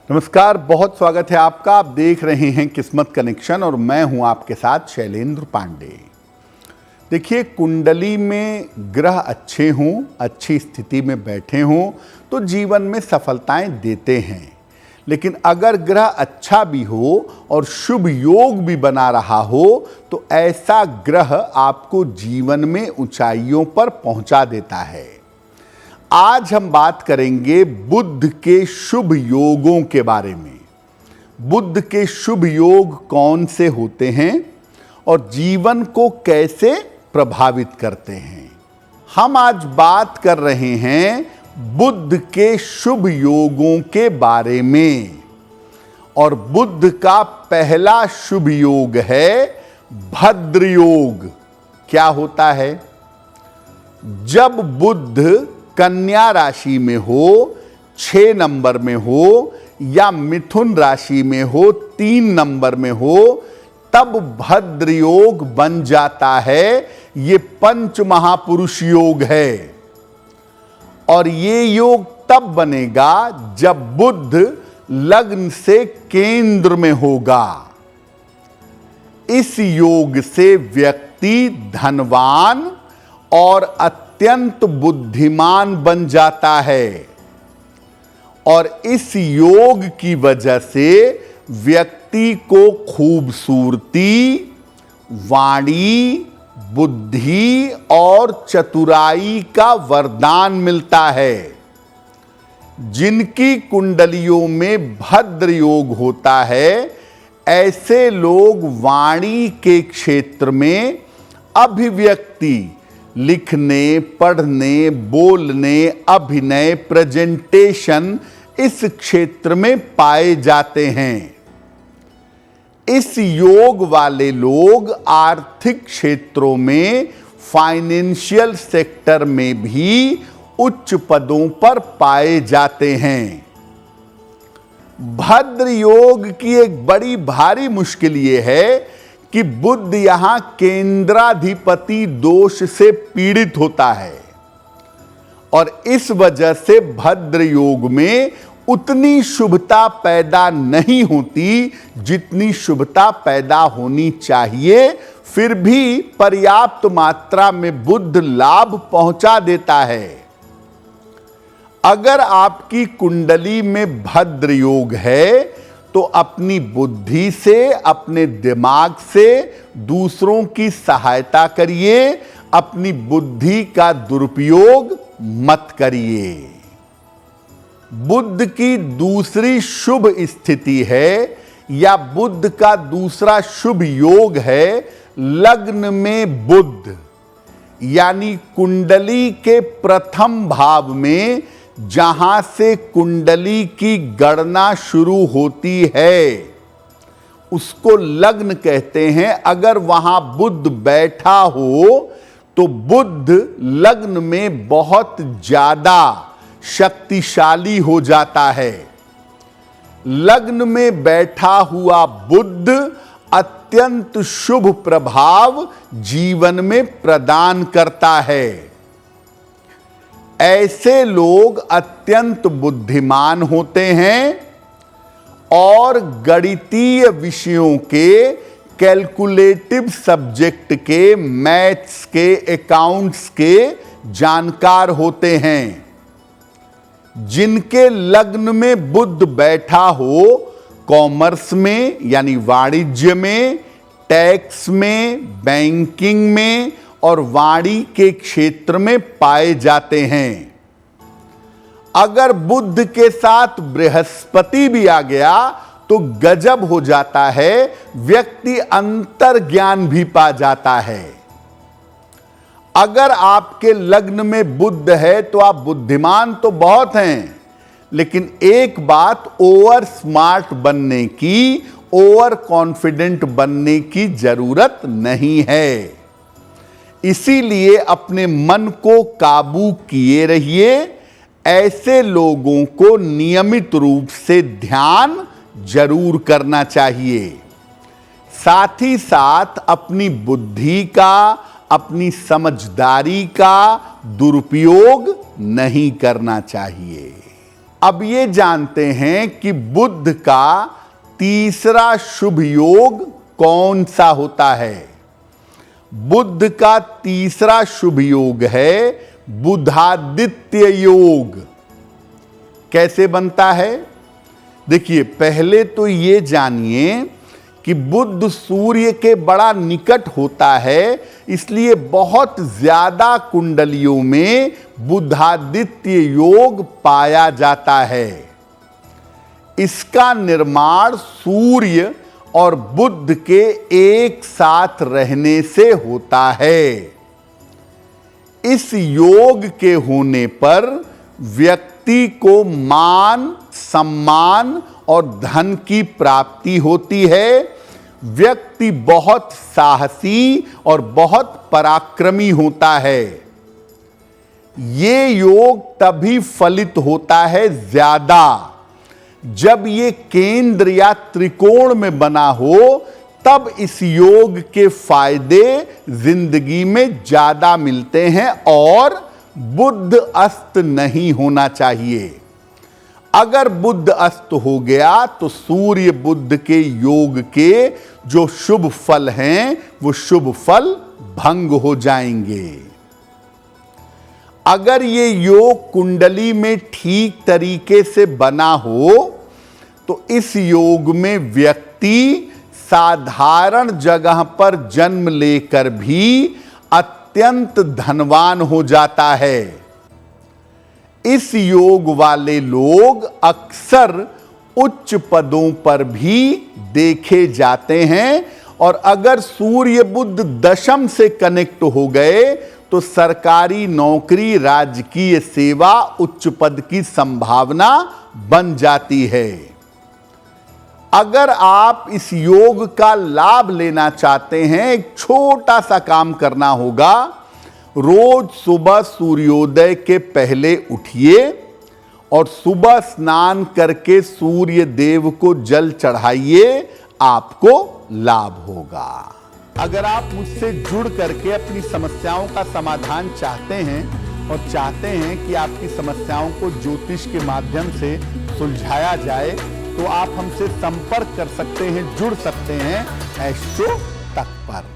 नमस्कार, बहुत स्वागत है आपका। आप देख रहे हैं किस्मत कनेक्शन और मैं हूं आपके साथ शैलेंद्र पांडे। देखिए, कुंडली में ग्रह अच्छे हों, अच्छी स्थिति में बैठे हों तो जीवन में सफलताएं देते हैं। लेकिन अगर ग्रह अच्छा भी हो और शुभ योग भी बना रहा हो तो ऐसा ग्रह आपको जीवन में ऊंचाइयों पर पहुंचा देता है। आज हम बात करेंगे बुध के शुभ योगों के बारे में। बुध के शुभ योग कौन से होते हैं और जीवन को कैसे प्रभावित करते हैं। हम आज बात कर रहे हैं बुध के शुभ योगों के बारे में। और बुध का पहला शुभ योग है भद्र योग। क्या होता है? जब बुध कन्या राशि में हो, 6 नंबर में हो या मिथुन राशि में हो, 3 नंबर में हो, तब भद्र योग बन जाता है। ये पंच महापुरुष योग है। और ये योग तब बनेगा जब बुध लग्न से केंद्र में होगा। इस योग से व्यक्ति धनवान और अत्यंत बुद्धिमान बन जाता है। और इस योग की वजह से व्यक्ति को खूबसूरती, वाणी, बुद्धि और चतुराई का वरदान मिलता है। जिनकी कुंडलियों में भद्र योग होता है, ऐसे लोग वाणी के क्षेत्र में अभिव्यक्ति, लिखने, पढ़ने, बोलने, अभिनय, प्रेजेंटेशन, इस क्षेत्र में पाए जाते हैं। इस योग वाले लोग आर्थिक क्षेत्रों में, फाइनेंशियल सेक्टर में भी उच्च पदों पर पाए जाते हैं। भद्र योग की एक बड़ी भारी मुश्किल ये है कि बुध यहां केंद्राधिपति दोष से पीड़ित होता है। और इस वजह से भद्र योग में उतनी शुभता पैदा नहीं होती जितनी शुभता पैदा होनी चाहिए। फिर भी पर्याप्त मात्रा में बुध लाभ पहुंचा देता है। अगर आपकी कुंडली में भद्र योग है तो अपनी बुद्धि से, अपने दिमाग से दूसरों की सहायता करिए। अपनी बुद्धि का दुरुपयोग मत करिए। बुध की दूसरी शुभ स्थिति है या बुध का दूसरा शुभ योग है लग्न में बुध, यानी कुंडली के प्रथम भाव में, जहां से कुंडली की गणना शुरू होती है, उसको लग्न कहते हैं। अगर वहां बुध बैठा हो तो बुध लग्न में बहुत ज्यादा शक्तिशाली हो जाता है। लग्न में बैठा हुआ बुध अत्यंत शुभ प्रभाव जीवन में प्रदान करता है। ऐसे लोग अत्यंत बुद्धिमान होते हैं और गणितीय विषयों के, कैलकुलेटिव सब्जेक्ट के, मैथ्स के, अकाउंट्स के जानकार होते हैं। जिनके लग्न में बुध बैठा हो, कॉमर्स में यानी वाणिज्य में, टैक्स में, बैंकिंग में और वाणी के क्षेत्र में पाए जाते हैं। अगर बुध के साथ बृहस्पति भी आ गया तो गजब हो जाता है। व्यक्ति अंतर ज्ञान भी पा जाता है। अगर आपके लग्न में बुध है तो आप बुद्धिमान तो बहुत हैं, लेकिन एक बात, ओवर स्मार्ट बनने की, ओवर कॉन्फिडेंट बनने की जरूरत नहीं है। इसीलिए अपने मन को काबू किए रहिए। ऐसे लोगों को नियमित रूप से ध्यान जरूर करना चाहिए। साथ ही साथ अपनी बुद्धि का, अपनी समझदारी का दुरुपयोग नहीं करना चाहिए। अब ये जानते हैं कि बुध का तीसरा शुभ योग कौन सा होता है। बुध का तीसरा शुभ योग है बुधादित्य योग। कैसे बनता है? देखिए, पहले तो ये जानिए कि बुध सूर्य के बड़ा निकट होता है, इसलिए बहुत ज्यादा कुंडलियों में बुधादित्य योग पाया जाता है। इसका निर्माण सूर्य और बुध के एक साथ रहने से होता है। इस योग के होने पर व्यक्ति को मान, सम्मान और धन की प्राप्ति होती है। व्यक्ति बहुत साहसी और बहुत पराक्रमी होता है। ये योग तभी फलित होता है ज्यादा जब ये केंद्र या त्रिकोण में बना हो, तब इस योग के फायदे जिंदगी में ज्यादा मिलते हैं और बुध अस्त नहीं होना चाहिए। अगर बुध अस्त हो गया तो सूर्य बुध के योग के जो शुभ फल हैं वो शुभ फल भंग हो जाएंगे। अगर ये योग कुंडली में ठीक तरीके से बना हो तो इस योग में व्यक्ति साधारण जगह पर जन्म लेकर भी अत्यंत धनवान हो जाता है। इस योग वाले लोग अक्सर उच्च पदों पर भी देखे जाते हैं और अगर सूर्य बुध दशम से कनेक्ट हो गए तो सरकारी नौकरी, राजकीय सेवा, उच्च पद की संभावना बन जाती है। अगर आप इस योग का लाभ लेना चाहते हैं, एक छोटा सा काम करना होगा। रोज सुबह सूर्योदय के पहले उठिए और सुबह स्नान करके सूर्य देव को जल चढ़ाइए, आपको लाभ होगा। अगर आप मुझसे जुड़ करके अपनी समस्याओं का समाधान चाहते हैं और चाहते हैं कि आपकी समस्याओं को ज्योतिष के माध्यम से सुलझाया जाए, तो आप हमसे संपर्क कर सकते हैं, जुड़ सकते हैं एस्ट्रो तक पर।